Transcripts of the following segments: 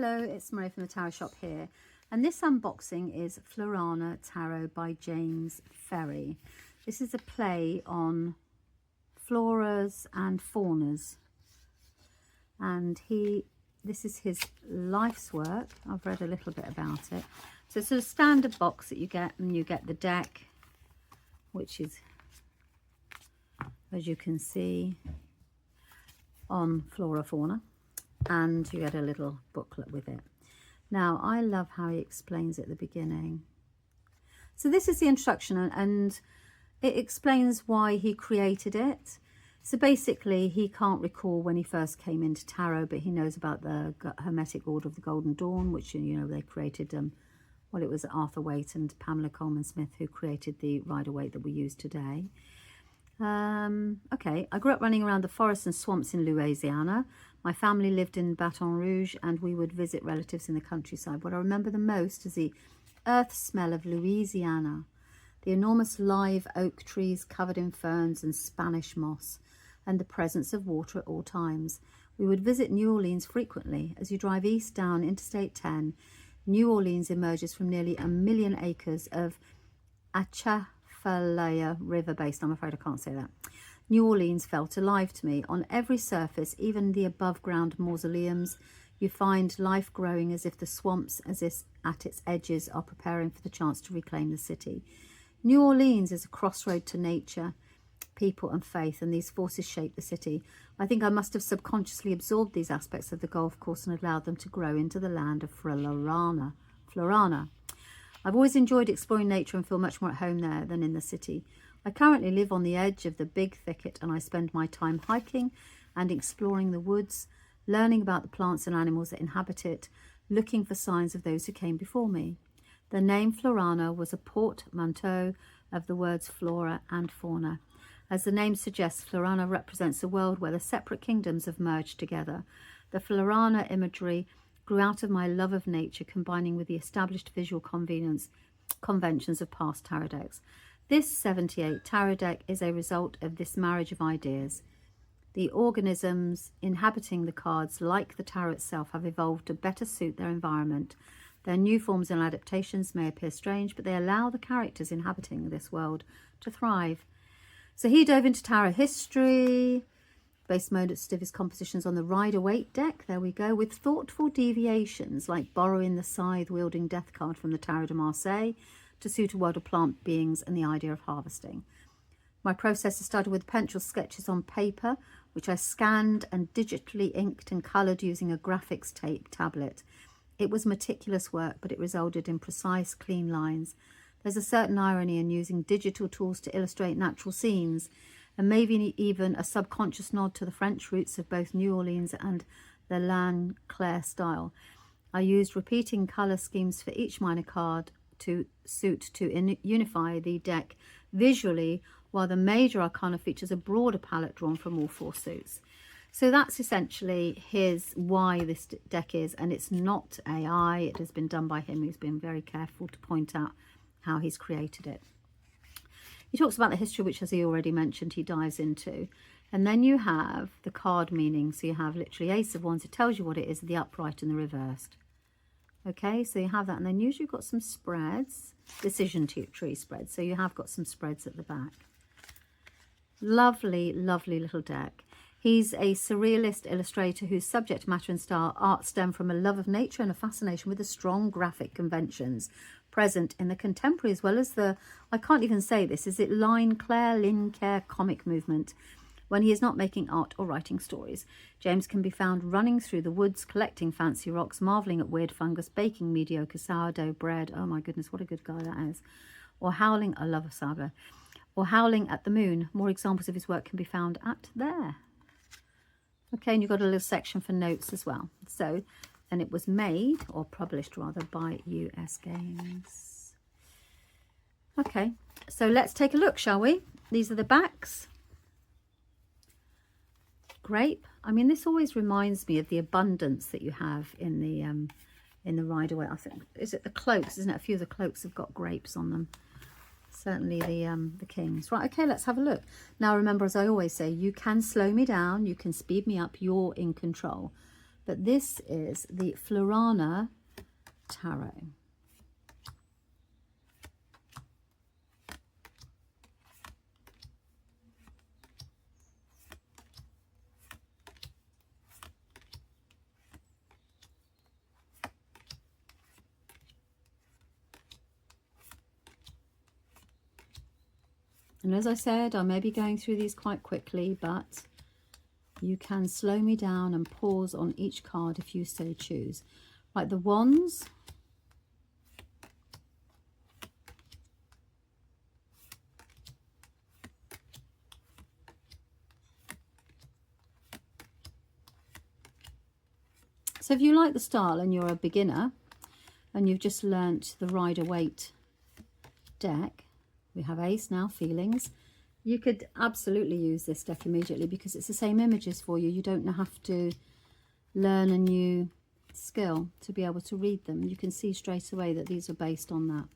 Hello, it's Marie from the Tarot Shop here, and this unboxing is Florana Tarot by James Ferry. This is a play on floras and faunas, and this is his life's work. I've read a little bit about it. So it's a standard box that you get, and you get the deck, which is, as you can see, on flora fauna, and you get a little booklet with it. Now, I love how he explains it at the beginning. So this is the introduction, and it explains why he created it. So basically, he can't recall when he first came into tarot, but he knows about the Hermetic Order of the Golden Dawn, which, you know, they created, well, it was Arthur Waite and Pamela Coleman Smith who created the Rider-Waite that we use today. Okay, I grew up running around the forests and swamps in Louisiana. My family lived in Baton Rouge, and we would visit relatives in the countryside. What I remember the most is the earth smell of Louisiana, the enormous live oak trees covered in ferns and Spanish moss, and the presence of water at all times. We would visit New Orleans frequently. As you drive east down Interstate 10, New Orleans emerges from nearly 1 million acres of Atchafalaya River Basin. I'm afraid I can't say that. New Orleans felt alive to me. On every surface, even the above ground mausoleums, you find life growing as if the swamps, as if at its edges, are preparing for the chance to reclaim the city. New Orleans is a crossroad to nature, people and faith, and these forces shape the city. I think I must have subconsciously absorbed these aspects of the golf course and allowed them to grow into the land of Florana. I've always enjoyed exploring nature and feel much more at home there than in the city. I currently live on the edge of the big thicket, and I spend my time hiking and exploring the woods, learning about the plants and animals that inhabit it, looking for signs of those who came before me. The name Florana was a portmanteau of the words flora and fauna. As the name suggests, Florana represents a world where the separate kingdoms have merged together. The Florana imagery grew out of my love of nature, combining with the established visual conventions of past tarot decks. This 78 tarot deck is a result of this marriage of ideas. The organisms inhabiting the cards, like the tarot itself, have evolved to better suit their environment. Their new forms and adaptations may appear strange, but they allow the characters inhabiting this world to thrive. So he dove into tarot history, based most of his compositions on the Rider-Waite deck, there we go, with thoughtful deviations like borrowing the scythe-wielding death card from the Tarot de Marseille to suit a world of plant beings and the idea of harvesting. My process started with pencil sketches on paper, which I scanned and digitally inked and coloured using a graphics tape tablet. It was meticulous work, but it resulted in precise, clean lines. There's a certain irony in using digital tools to illustrate natural scenes, and maybe even a subconscious nod to the French roots of both New Orleans and the Lanclair style. I used repeating colour schemes for each minor card to unify the deck visually, while the major arcana features a broader palette drawn from all 4 suits. So that's essentially why this deck is, and it's not AI. It has been done by him. He's been very careful to point out how he's created it. He talks about the history, which, as he already mentioned, he dives into. And then you have the card meaning. So you have literally Ace of Wands. It tells you what it is, the upright and the reversed. Okay, so you have that. And then usually you've got some spreads, decision tree spreads. So you have got some spreads at the back. Lovely, lovely little deck. He's a surrealist illustrator whose subject matter and style art stem from a love of nature and a fascination with the strong graphic conventions present in the contemporary as well as the, I can't even say this, is it Linclair comic movement when he is not making art or writing stories. James can be found running through the woods, collecting fancy rocks, marvelling at weird fungus, baking mediocre sourdough bread. Oh my goodness, what a good guy that is. Or howling, I love a sourdough. Or howling at the moon. More examples of his work can be found at there. Okay, and you've got a little section for notes as well. So, and it was made, or published rather, by US Games. Okay, so let's take a look, shall we? These are the backs. Grape. I mean, this always reminds me of the abundance that you have in the Rider-Waite. I think, is it the cloaks, isn't it? A few of the cloaks have got grapes on them. Certainly the kings. Right, okay, let's have a look. Now remember, as I always say, you can slow me down, you can speed me up, you're in control. But this is the Florana Tarot. And as I said, I may be going through these quite quickly, but you can slow me down and pause on each card if you so choose. Right, the Wands. So if you like the style and you're a beginner and you've just learnt the Rider-Waite deck, we have Ace now, Feelings. You could absolutely use this deck immediately because it's the same images for you. You don't have to learn a new skill to be able to read them. You can see straight away that these are based on that.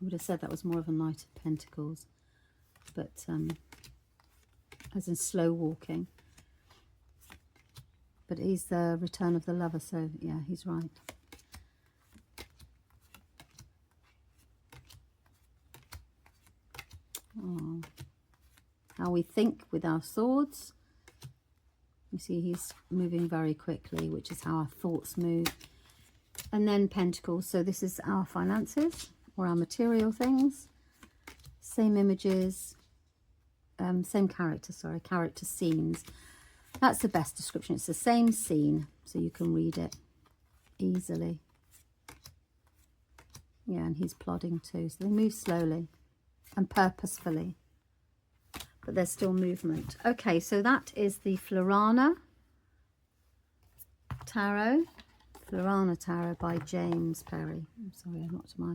I would have said that was more of a Knight of Pentacles, but as in slow walking. But he's the Return of the Lover, so yeah, he's right. Oh. How we think with our swords. You see he's moving very quickly, which is how our thoughts move. And then Pentacles, so this is our finances or our material things. Same images, same character, sorry, character scenes. That's the best description. It's the same scene, so you can read it easily. Yeah, and he's plodding too. So they move slowly and purposefully, but there's still movement. Okay, so that is the Florana Tarot. Florana Tarot by James Perry. I'm sorry, I'm not to my...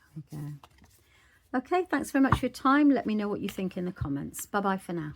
There we go. Okay, thanks very much for your time. Let me know what you think in the comments. Bye-bye for now.